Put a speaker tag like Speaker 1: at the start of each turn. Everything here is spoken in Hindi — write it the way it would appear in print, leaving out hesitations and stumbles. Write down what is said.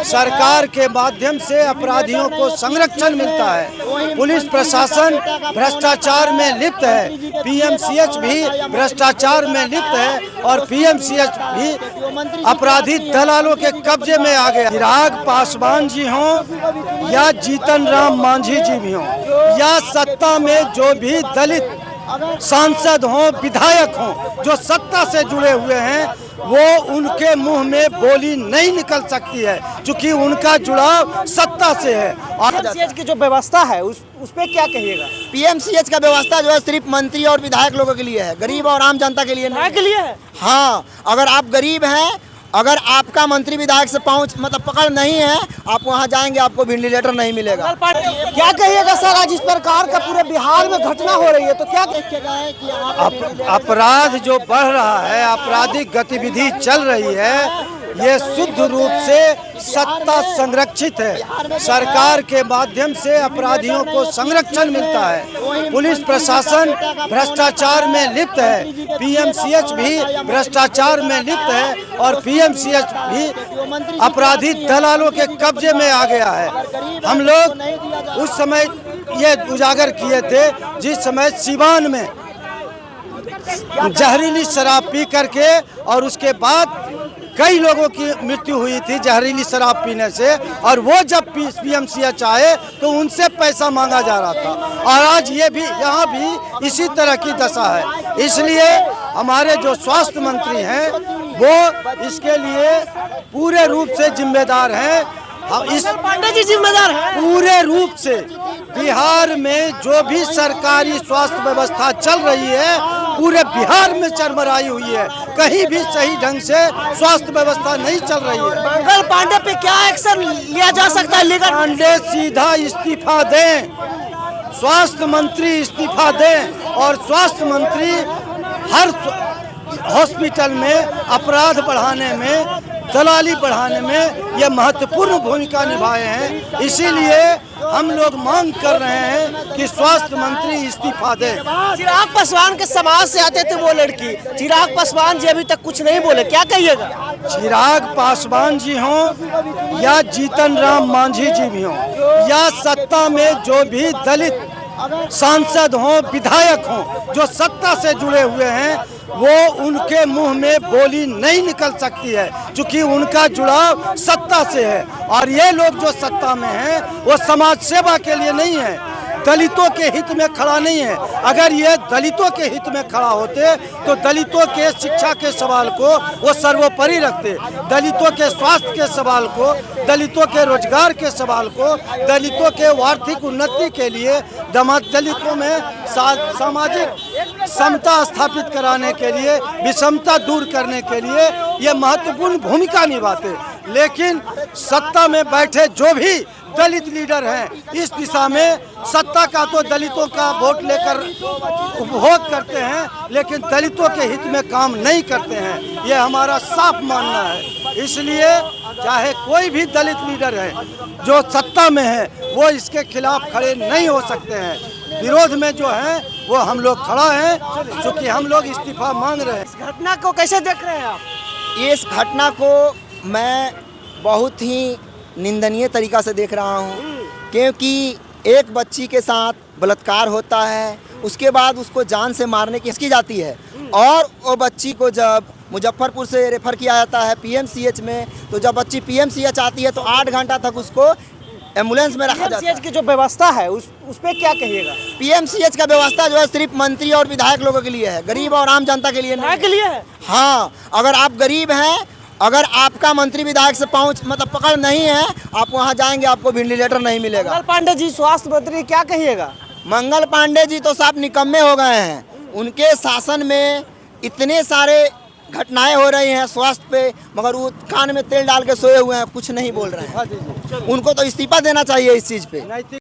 Speaker 1: सरकार के माध्यम से अपराधियों को संरक्षण मिलता है। पुलिस प्रशासन भ्रष्टाचार में लिप्त है, पीएमसीएच भी भ्रष्टाचार में लिप्त है और पीएमसीएच भी अपराधी दलालों के कब्जे में आ गया। चिराग पासवान जी हों या जीतन राम मांझी जी भी हों या सत्ता में जो भी दलित सांसद हों, विधायक हों, जो सत्ता से जुड़े हुए हैं, वो उनके मुंह में बोली नहीं निकल सकती है, क्योंकि उनका जुड़ाव सत्ता से है। और
Speaker 2: पीएमसीएच की जो व्यवस्था है उस पे क्या कहिएगा?
Speaker 3: पीएमसीएच का व्यवस्था जो है सिर्फ मंत्री और विधायक लोगों के लिए है, गरीब और आम जनता के लिए नहीं।
Speaker 2: के लिए है?
Speaker 3: हाँ, अगर आप गरीब हैं, अगर आपका मंत्री विधायक से पहुंच पकड़ नहीं है, आप वहां जाएंगे, आपको वेंटिलेटर नहीं मिलेगा।
Speaker 2: क्या कहिएगा सर, आज इस प्रकार का पूरे बिहार में घटना हो रही है तो क्या कहिएगा है कि
Speaker 1: अपराध जो बढ़ रहा है, आपराधिक गतिविधि चल रही है, ये शुद्ध रूप से सत्ता संरक्षित है। सरकार के माध्यम से अपराधियों को संरक्षण मिलता है। पुलिस प्रशासन भ्रष्टाचार में लिप्त है, पीएमसीएच भी भ्रष्टाचार में लिप्त है और पीएमसीएच भी अपराधी दलालों के कब्जे में आ गया है। हम लोग उस समय ये उजागर किए थे जिस समय सिवान में जहरीली शराब पी करके और उसके बाद कई लोगों की मृत्यु हुई थी जहरीली शराब पीने से, और वो जब पीएमसीएच आए तो उनसे पैसा मांगा जा रहा था। और आज ये भी यहाँ भी इसी तरह की दशा है। इसलिए हमारे जो स्वास्थ्य मंत्री हैं वो इसके लिए पूरे रूप से जिम्मेदार हैं। इस
Speaker 2: पांडे जी जिम्मेदार है
Speaker 1: पूरे रूप से। बिहार में जो भी सरकारी स्वास्थ्य व्यवस्था चल रही है, पूरे बिहार में चरमराई हुई है। कहीं भी सही ढंग से स्वास्थ्य व्यवस्था नहीं चल रही है।
Speaker 2: मंगल पांडे पे क्या एक्शन लिया जा सकता है? लीगल
Speaker 1: पांडे सीधा इस्तीफा दें, स्वास्थ्य मंत्री इस्तीफा दें और स्वास्थ्य मंत्री हर हॉस्पिटल में अपराध बढ़ाने में, दलाली बढ़ाने में ये महत्वपूर्ण भूमिका निभाए हैं। इसीलिए हम लोग मांग कर रहे हैं कि स्वास्थ्य मंत्री इस्तीफा दे।
Speaker 2: चिराग पासवान के समाज से आते थे वो लड़की, चिराग पासवान जी अभी तक कुछ नहीं बोले, क्या कहिएगा?
Speaker 1: चिराग पासवान जी हों या जीतन राम मांझी जी भी हों या सत्ता में जो भी दलित सांसद हों, विधायक हों, जो सत्ता से जुड़े हुए हैं, वो उनके मुंह में बोली नहीं निकल सकती है, क्योंकि उनका जुड़ाव सत्ता से है। और ये लोग जो सत्ता में हैं वो समाज सेवा के लिए नहीं है, दलितों के हित में खड़ा नहीं है। अगर ये दलितों के हित में खड़ा होते तो दलितों के शिक्षा के सवाल को वो सर्वोपरि रखते, दलितों के स्वास्थ्य के सवाल को, दलितों के रोजगार के सवाल को, दलितों के आर्थिक उन्नति के लिए, दलितों में सामाजिक समता स्थापित कराने के लिए, विषमता दूर करने के लिए ये महत्वपूर्ण भूमिका निभाते। लेकिन सत्ता में बैठे जो भी दलित लीडर हैं, इस दिशा में सत्ता का तो दलितों का वोट लेकर उपभोग करते हैं, लेकिन दलितों के हित में काम नहीं करते हैं। ये हमारा साफ मानना है। इसलिए चाहे कोई भी दलित लीडर है जो सत्ता में है, वो इसके खिलाफ खड़े नहीं हो सकते हैं। विरोध में जो है वो हम लोग खड़ा हैं, क्योंकि हम लोग इस्तीफा मांग रहे हैं।
Speaker 2: इस घटना को कैसे देख रहे हैं आप?
Speaker 3: इस घटना को मैं बहुत ही निंदनीय तरीका से देख रहा हूँ, क्योंकि एक बच्ची के साथ बलात्कार होता है, उसके बाद उसको जान से मारने की जाती है, और वो बच्ची को जब मुजफ्फरपुर से रेफ़र किया जाता है पीएमसीएच में, तो जब बच्ची पीएमसीएच आती है तो 8 घंटा तक उसको एम्बुलेंस में रखा जाता है।
Speaker 2: पीएमसीएच की जो व्यवस्था है उस पे क्या कहिएगा?
Speaker 3: पीएमसीएच का व्यवस्था जो है सिर्फ मंत्री और विधायक लोगों के लिए है, गरीब और आम जनता के लिए नहीं।
Speaker 2: के लिए है?
Speaker 3: हाँ, अगर आप गरीब हैं, अगर आपका मंत्री विधायक से पहुंच पकड़ नहीं है, आप वहां जाएंगे, आपको वेंटिलेटर नहीं मिलेगा।
Speaker 2: मंगल पांडे जी स्वास्थ्य मंत्री, क्या कहिएगा?
Speaker 3: मंगल पांडे जी तो साफ निकम्मे हो गए हैं। उनके शासन में इतने सारे घटनाएं हो रही हैं स्वास्थ्य पे, मगर वो कान में तेल डाल के सोए हुए हैं, कुछ नहीं बोल रहे हैं। उनको तो इस्तीफा देना चाहिए इस चीज़ पे।